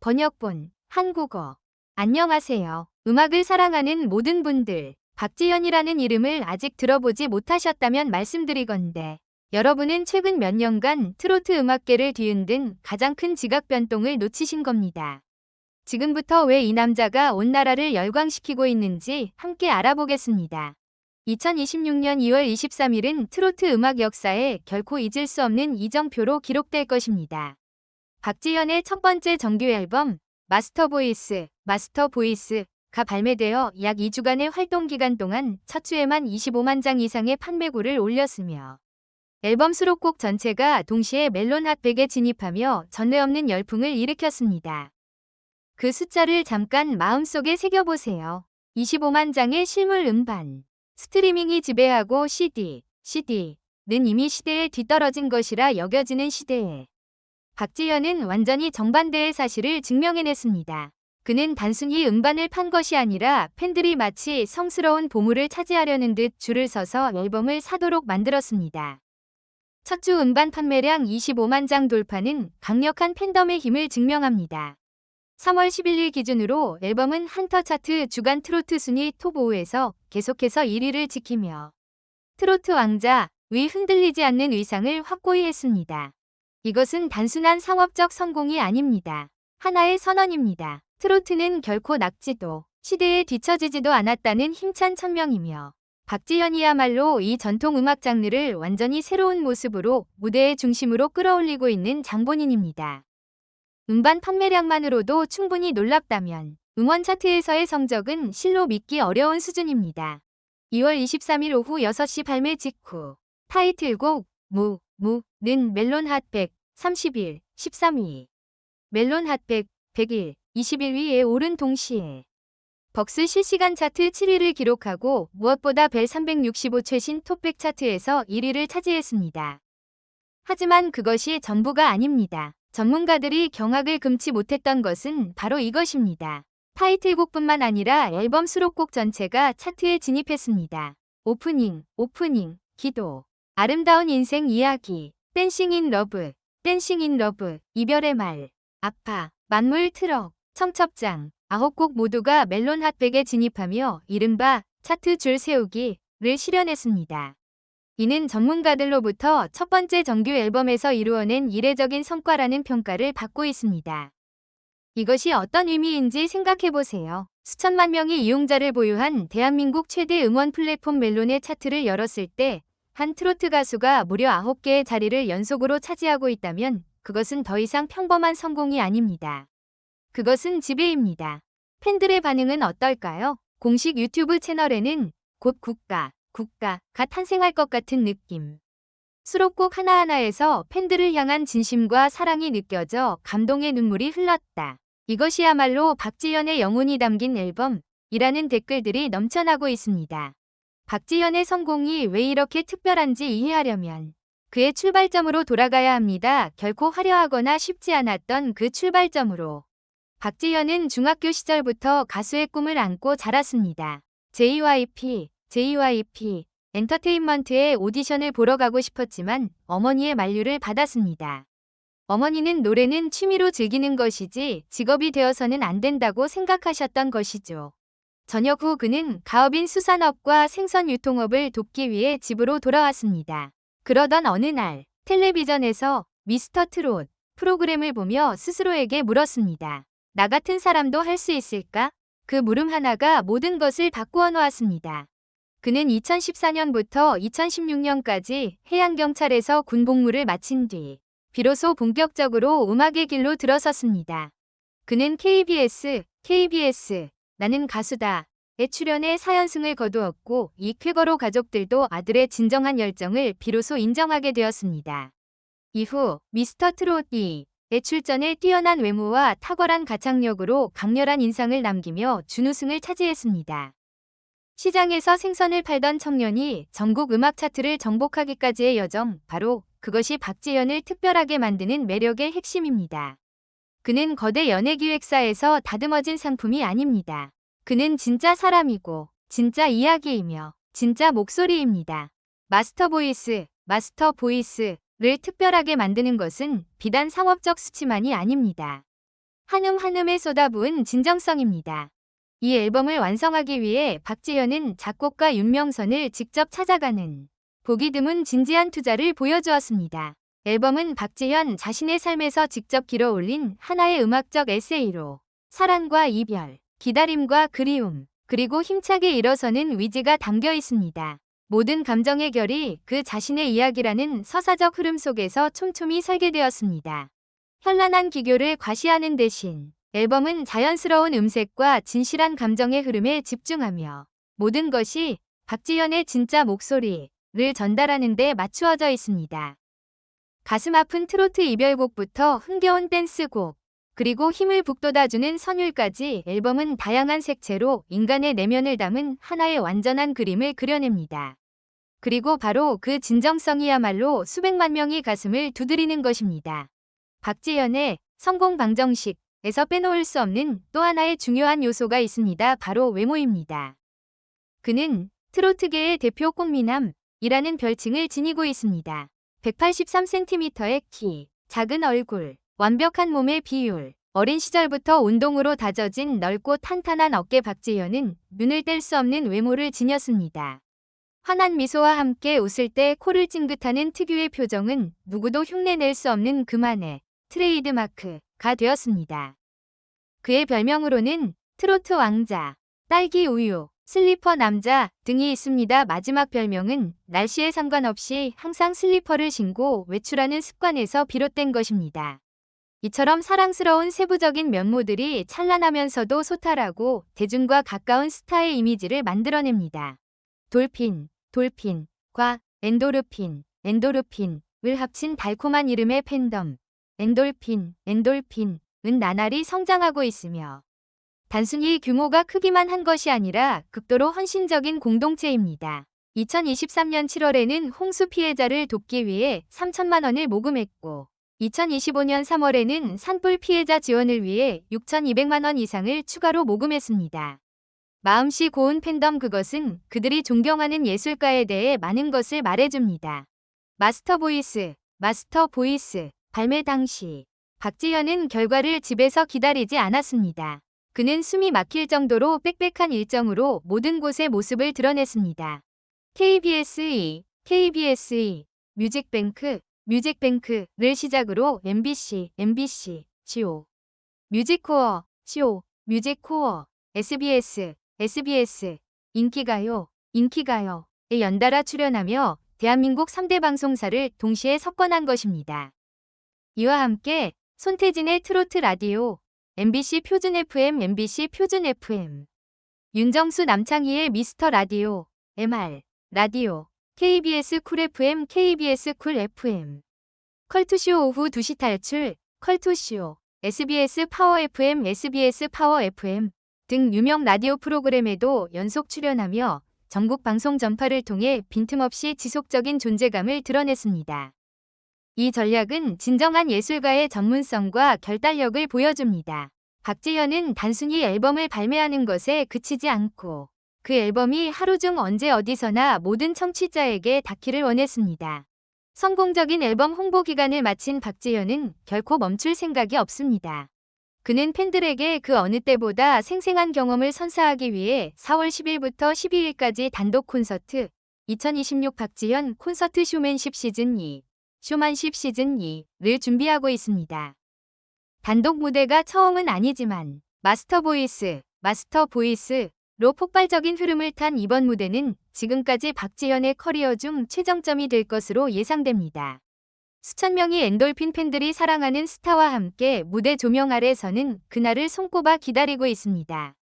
번역본, 한국어. 안녕하세요. 음악을 사랑하는 모든 분들, 박지현이라는 이름을 아직 들어보지 못하셨다면 말씀드리건대, 여러분은 최근 몇 년간 트로트 음악계를 뒤흔든 가장 큰 지각 변동을 놓치신 겁니다. 지금부터 왜 이 남자가 온 나라를 열광시키고 있는지 함께 알아보겠습니다. 2026년 2월 23일은 트로트 음악 역사에 결코 잊을 수 없는 이정표로 기록될 것입니다. 박지현의 첫 번째 정규 앨범 마스터 보이스가 발매되어 약 2주간의 활동 기간 동안 첫 주에만 25만 장 이상의 판매고를 올렸으며 앨범 수록곡 전체가 동시에 멜론 핫 100에 진입하며 전례 없는 열풍을 일으켰습니다. 그 숫자를 잠깐 마음속에 새겨보세요. 25만 장의 실물 음반. 스트리밍이 지배하고 CD는 이미 시대에 뒤떨어진 것이라 여겨지는 시대에 박지현은 완전히 정반대의 사실을 증명해냈습니다. 그는 단순히 음반을 판 것이 아니라 팬들이 마치 성스러운 보물을 차지하려는 듯 줄을 서서 앨범을 사도록 만들었습니다. 첫 주 음반 판매량 25만 장 돌파는 강력한 팬덤의 힘을 증명합니다. 3월 11일 기준으로 앨범은 한터 차트 주간 트로트 순위 톱 5에서 계속해서 1위를 지키며 트로트 왕자 위 흔들리지 않는 위상을 확고히 했습니다. 이것은 단순한 상업적 성공이 아닙니다. 하나의 선언입니다. 트로트는 결코 낙지도 시대에 뒤처지지도 않았다는 힘찬 천명이며 박지현이야말로 이 전통 음악 장르를 완전히 새로운 모습으로 무대의 중심으로 끌어올리고 있는 장본인입니다. 음반 판매량만으로도 충분히 놀랍다면 음원 차트에서의 성적은 실로 믿기 어려운 수준입니다. 2월 23일 오후 6시 발매 직후 타이틀곡 무는 멜론 핫 100, 30일, 13위, 멜론 핫 100, 100일, 21위에 오른 동시에 벅스 실시간 차트 7위를 기록하고 무엇보다 벨 365 최신 톱100 차트에서 1위를 차지했습니다. 하지만 그것이 전부가 아닙니다. 전문가들이 경악을 금치 못했던 것은 바로 이것입니다. 타이틀곡뿐만 아니라 앨범 수록곡 전체가 차트에 진입했습니다. 오프닝, 기도, 아름다운 인생 이야기, 댄싱 인 러브, 이별의 말, 아파, 만물 트럭, 청첩장, 9곡 모두가 멜론 핫 100에 진입하며 이른바 차트 줄 세우기를 실현했습니다. 이는 전문가들로부터 첫 번째 정규 앨범에서 이루어낸 이례적인 성과라는 평가를 받고 있습니다. 이것이 어떤 의미인지 생각해보세요. 수천만 명의 이용자를 보유한 대한민국 최대 음원 플랫폼 멜론의 차트를 열었을 때 한 트로트 가수가 무려 9개의 자리를 연속으로 차지하고 있다면 그것은 더 이상 평범한 성공이 아닙니다. 그것은 지배입니다. 팬들의 반응은 어떨까요? 공식 유튜브 채널에는 곧 국가가 탄생할 것 같은 느낌. 수록곡 하나하나에서 팬들을 향한 진심과 사랑이 느껴져 감동의 눈물이 흘렀다. 이것이야말로 박지현의 영혼이 담긴 앨범이라는 댓글들이 넘쳐나고 있습니다. 박지현의 성공이 왜 이렇게 특별한지 이해하려면 그의 출발점으로 돌아가야 합니다. 결코 화려하거나 쉽지 않았던 그 출발점으로. 박지현은 중학교 시절부터 가수의 꿈을 안고 자랐습니다. JYP 엔터테인먼트의 오디션을 보러 가고 싶었지만 어머니의 만류를 받았습니다. 어머니는 노래는 취미로 즐기는 것이지 직업이 되어서는 안 된다고 생각하셨던 것이죠. 전역 후 그는 가업인 수산업과 생선 유통업을 돕기 위해 집으로 돌아왔습니다. 그러던 어느 날 텔레비전에서 미스터 트롯 프로그램을 보며 스스로에게 물었습니다. 나 같은 사람도 할 수 있을까? 그 물음 하나가 모든 것을 바꾸어 놓았습니다. 그는 2014년부터 2016년까지 해양경찰에서 군복무를 마친 뒤 비로소 본격적으로 음악의 길로 들어섰습니다. 그는 KBS 나는 가수다에 출연해 4연승을 거두었고 이 쾌거로 가족들도 아들의 진정한 열정을 비로소 인정하게 되었습니다. 이후 미스터 트롯 2에 출전해 뛰어난 외모와 탁월한 가창력으로 강렬한 인상을 남기며 준우승을 차지했습니다. 시장에서 생선을 팔던 청년이 전국 음악 차트를 정복하기까지의 여정, 바로 그것이 박지현을 특별하게 만드는 매력의 핵심입니다. 그는 거대 연예기획사에서 다듬어진 상품이 아닙니다. 그는 진짜 사람이고 진짜 이야기이며 진짜 목소리입니다. 마스터 보이스를 특별하게 만드는 것은 비단 상업적 수치만이 아닙니다. 한음 한음에 쏟아부은 진정성입니다. 이 앨범을 완성하기 위해 박지현은 작곡가 윤명선을 직접 찾아가는 보기 드문 진지한 투자를 보여주었습니다. 앨범은 박지현 자신의 삶에서 직접 길어올린 하나의 음악적 에세이로 사랑과 이별, 기다림과 그리움, 그리고 힘차게 일어서는 위지가 담겨 있습니다. 모든 감정의 결이 그 자신의 이야기라는 서사적 흐름 속에서 촘촘히 설계되었습니다. 현란한 기교를 과시하는 대신 앨범은 자연스러운 음색과 진실한 감정의 흐름에 집중하며 모든 것이 박지현의 진짜 목소리를 전달하는 데 맞추어져 있습니다. 가슴 아픈 트로트 이별곡부터 흥겨운 댄스곡, 그리고 힘을 북돋아주는 선율까지 앨범은 다양한 색채로 인간의 내면을 담은 하나의 완전한 그림을 그려냅니다. 그리고 바로 그 진정성이야말로 수백만 명의 가슴을 두드리는 것입니다. 박지현의 성공 방정식에서 빼놓을 수 없는 또 하나의 중요한 요소가 있습니다. 바로 외모입니다. 그는 트로트계의 대표 꽃미남이라는 별칭을 지니고 있습니다. 183cm의 키, 작은 얼굴, 완벽한 몸의 비율, 어린 시절부터 운동으로 다져진 넓고 탄탄한 어깨. 박지현은 눈을 뗄 수 없는 외모를 지녔습니다. 환한 미소와 함께 웃을 때 코를 찡긋하는 특유의 표정은 누구도 흉내낼 수 없는 그만의 트레이드마크가 되었습니다. 그의 별명으로는 트로트 왕자, 딸기 우유, 슬리퍼 남자 등이 있습니다. 마지막 별명은 날씨에 상관없이 항상 슬리퍼를 신고 외출하는 습관에서 비롯된 것입니다. 이처럼 사랑스러운 세부적인 면모들이 찬란하면서도 소탈하고 대중과 가까운 스타의 이미지를 만들어냅니다. 돌핀과 엔도르핀을 합친 달콤한 이름의 팬덤, 엔돌핀은 나날이 성장하고 있으며 단순히 규모가 크기만 한 것이 아니라 극도로 헌신적인 공동체입니다. 2023년 7월에는 홍수 피해자를 돕기 위해 3천만 원을 모금했고 2025년 3월에는 산불 피해자 지원을 위해 6,200만 원 이상을 추가로 모금했습니다. 마음씨 고운 팬덤, 그것은 그들이 존경하는 예술가에 대해 많은 것을 말해줍니다. 마스터 보이스 발매 당시 박지현은 결과를 집에서 기다리지 않았습니다. 그는 숨이 막힐 정도로 빽빽한 일정으로 모든 곳에 모습을 드러냈습니다. KBS2, 뮤직뱅크를 시작으로 MBC, CO, 뮤직코어, SBS, 인기가요에 연달아 출연하며 대한민국 3대 방송사를 동시에 석권한 것입니다. 이와 함께 손태진의 트로트 라디오, MBC 표준 FM, 윤정수 남창희의 미스터 라디오, MR 라디오, KBS 쿨 FM, 컬투쇼 오후 2시 탈출, 컬투쇼, SBS 파워 FM 등 유명 라디오 프로그램에도 연속 출연하며 전국 방송 전파를 통해 빈틈없이 지속적인 존재감을 드러냈습니다. 이 전략은 진정한 예술가의 전문성과 결단력을 보여줍니다. 박지현은 단순히 앨범을 발매하는 것에 그치지 않고 그 앨범이 하루 중 언제 어디서나 모든 청취자에게 닿기를 원했습니다. 성공적인 앨범 홍보 기간을 마친 박지현은 결코 멈출 생각이 없습니다. 그는 팬들에게 그 어느 때보다 생생한 경험을 선사하기 위해 4월 10일부터 12일까지 단독 콘서트 2026 박지현 콘서트 쇼맨십 시즌2를 준비하고 있습니다. 단독 무대가 처음은 아니지만 마스터 보이스로 폭발적인 흐름을 탄 이번 무대는 지금까지 박지현의 커리어 중 최정점이 될 것으로 예상됩니다. 수천 명의 엔돌핀 팬들이 사랑하는 스타와 함께 무대 조명 아래 서는 그날을 손꼽아 기다리고 있습니다.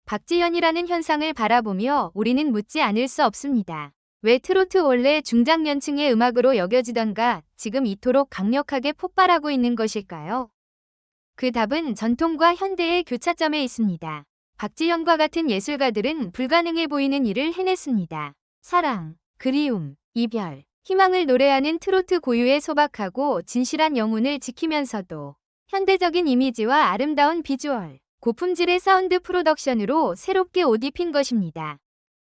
박지현이라는 현상을 바라보며 우리는 묻지 않을 수 없습니다. 왜 트로트 원래 중장년층의 음악으로 여겨지던가 지금 이토록 강력하게 폭발하고 있는 것일까요? 그 답은 전통과 현대의 교차점에 있습니다. 박지현과 같은 예술가들은 불가능해 보이는 일을 해냈습니다. 사랑, 그리움, 이별, 희망을 노래하는 트로트 고유의 소박하고 진실한 영혼을 지키면서도 현대적인 이미지와 아름다운 비주얼, 고품질의 사운드 프로덕션으로 새롭게 옷 입힌 것입니다.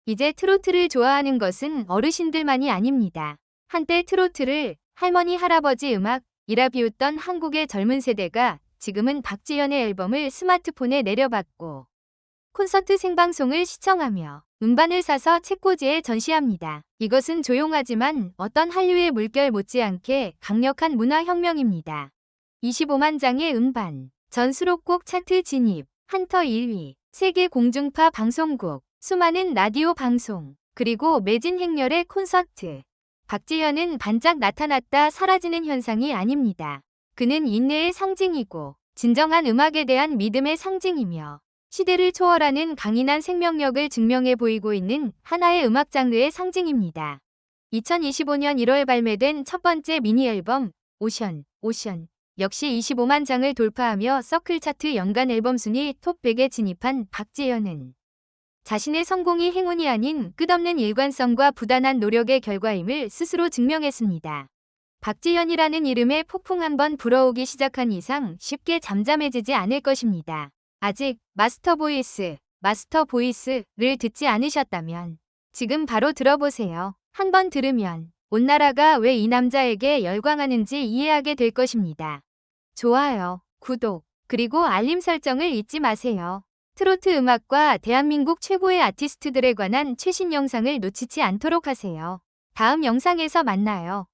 이제 트로트를 좋아하는 것은 어르신들만이 아닙니다. 한때 트로트를 할머니 할아버지 음악이라 비웃던 한국의 젊은 세대가 지금은 박지현의 앨범을 스마트폰에 내려받고 콘서트 생방송을 시청하며 음반을 사서 책꽂이에 전시합니다. 이것은 조용하지만 어떤 한류의 물결 못지않게 강력한 문화혁명입니다. 25만 장의 음반, 전 수록곡 차트 진입, 한터 1위, 세계 공중파 방송국, 수많은 라디오 방송, 그리고 매진 행렬의 콘서트. 박지현은 반짝 나타났다 사라지는 현상이 아닙니다. 그는 인내의 상징이고 진정한 음악에 대한 믿음의 상징이며 시대를 초월하는 강인한 생명력을 증명해 보이고 있는 하나의 음악 장르의 상징입니다. 2025년 1월 발매된 첫 번째 미니 앨범 오션 역시 25만 장을 돌파하며 서클 차트 연간 앨범 순위 톱 100에 진입한 박지현은 자신의 성공이 행운이 아닌 끝없는 일관성과 부단한 노력의 결과임을 스스로 증명했습니다. 박지현이라는 이름에 폭풍 한번 불어오기 시작한 이상 쉽게 잠잠해지지 않을 것입니다. 아직 마스터 보이스를 듣지 않으셨다면 지금 바로 들어보세요. 한번 들으면 온 나라가 왜 이 남자에게 열광하는지 이해하게 될 것입니다. 좋아요, 구독, 그리고 알림 설정을 잊지 마세요. 트로트 음악과 대한민국 최고의 아티스트들에 관한 최신 영상을 놓치지 않도록 하세요. 다음 영상에서 만나요.